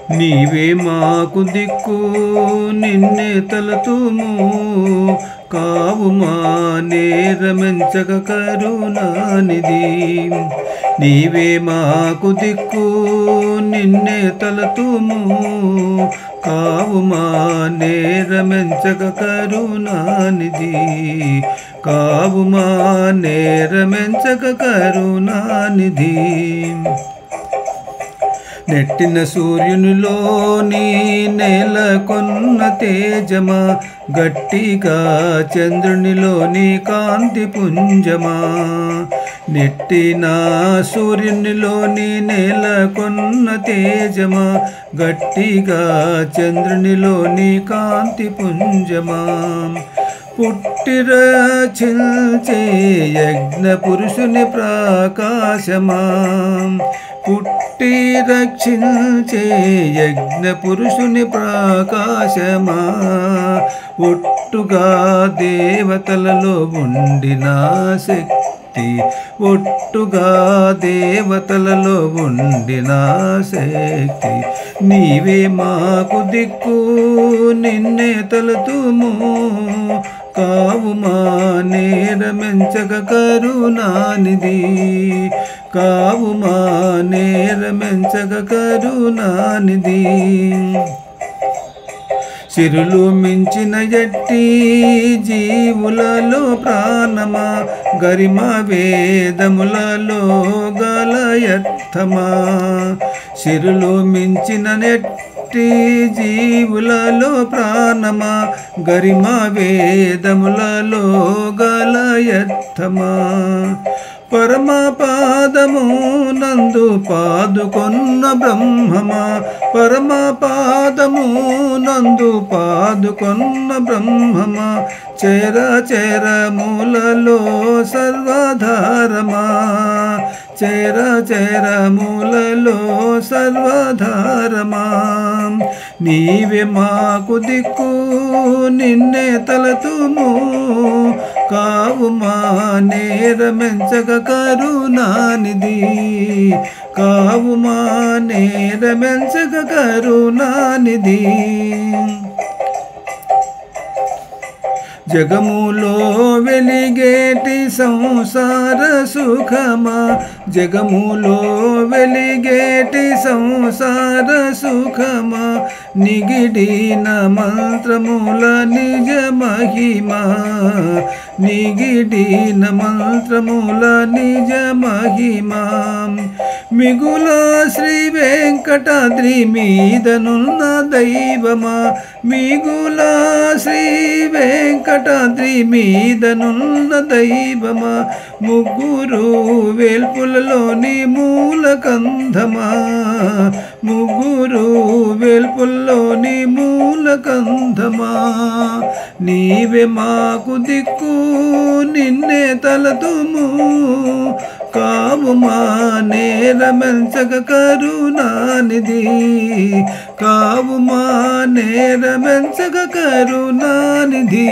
నీవే మాకు దిక్కు నిన్నే తలతుము కావు మా నేరమెంచక కరుణానిధి నీవే మాకు దిక్కు నిన్నే తలతుము కావు మా నేరమెంచక కరుణానిధి కావు మా నేరమెంచక కరుణానిధి నెట్టిన సూర్యునిలోని నెలకొన్న తేజమా గట్టిగా చంద్రునిలోని కాంతి పుంజమా నెట్టిన సూర్యునిలోని నెలకొన్న తేజమా గట్టిగా చంద్రునిలోని కాంతి పుంజమా పుట్టిర చిల్చే యజ్ఞ పురుషుని ప్రకాశమా పుట్టి రక్షించే యజ్ఞ పురుషుని ప్రకాశమా ఒట్టుగా దేవతలలో ఉండిన శక్తి ఒట్టుగా దేవతలలో ఉండిన శక్తి నీవే మాకు దిక్కు నిన్నే తలతుము కావు మా నేరమెంచక కరుణానిధి కావు మా నేరమెంచక కరుణానిధి సిరులు మించిన ఎట్టి జీవులలో ప్రాణమా గరిమ వేదములలో గలయర్థమా సిరులు మించిన నెట్టి జీవులలో ప్రాణమా గరిమ వేదములలో గలయర్థమా పరమపాదము నందు పాదుకొన్న బ్రహ్మమా పరమపాదము నందు పాదుకొన్న బ్రహ్మమా చరచరములలో సర్వధారమా చరచరములలో సర్వధారమా నీవే మాకు దిక్కు నిన్నే తలతుము కావు మా నేరమెంచక కరుణానిధి కావు మా నేరమెంచక కరుణానిధి జగములో వెలిగేటి సంసార సుఖమా జగములో వెలిగేటి సంసార సుఖమా నిగిడిన మంత్రముల నిజ మహిమా నిగిడిన మంత్రముల నిజ మహిమా మిగుల శ్రీ వెంకటాద్రి మీదనున్న దైవమా మిగుల శ్రీ వెంకటాద్రి మీదనున్న దైవమా ముగ్గురు వేల్పులలోని మూలకంధమా ముగ్గురు వేల్పుల్లోని మూలకంధమా నీవే మాకు దిక్కు నిన్నే తలతుము కావు మా నేరమెంచక కరుణానిధి కావు మా నేరమెంచక కరుణానిధి